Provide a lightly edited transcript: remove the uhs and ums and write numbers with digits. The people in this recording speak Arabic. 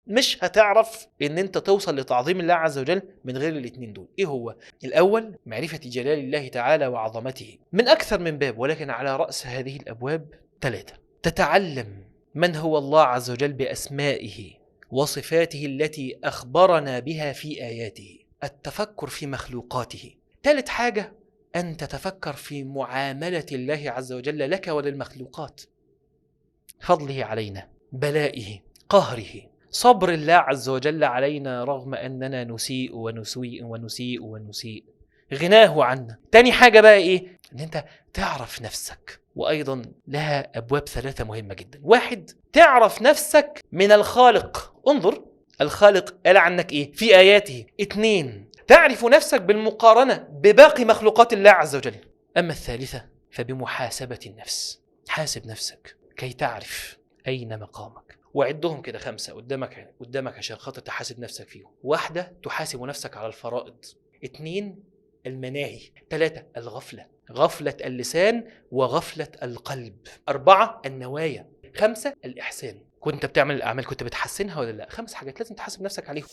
مش هتعرف ان انت توصل لتعظيم الله عز وجل من غير الاتنين دول. ايه هو؟ الاول معرفة جلال الله تعالى وعظمته من اكثر من باب، ولكن على رأس هذه الابواب 3. تتعلم من هو الله عز وجل باسمائه وصفاته التي اخبرنا بها في اياته، التفكر في مخلوقاته. 3 حاجة ان تتفكر في معاملة الله عز وجل لك وللمخلوقات، فضله علينا، بلائه، قهره، صبر الله عز وجل علينا رغم أننا نسيء ونسيء ونسيء ونسيء، غناه عنا. تاني حاجة بقى إيه؟ أن أنت تعرف نفسك، وأيضا لها أبواب 3 مهمة جدا. 1، تعرف نفسك من الخالق، انظر الخالق قال عنك إيه في آياته. 2، تعرف نفسك بالمقارنة بباقي مخلوقات الله عز وجل. أما الثالثة فبمحاسبة النفس، حاسب نفسك كي تعرف أين مقامك. وعدهم كده 5 قدامك عشان خاطر تحاسب نفسك فيهم. 1، تحاسب نفسك على الفرائض. 2، المناهي. 3، الغفلة، غفلة اللسان وغفلة القلب. 4، النوايا. 5، الإحسان، كنت بتعمل الأعمال كنت بتحسنها ولا لا. 5 حاجات لازم تحاسب نفسك عليهم.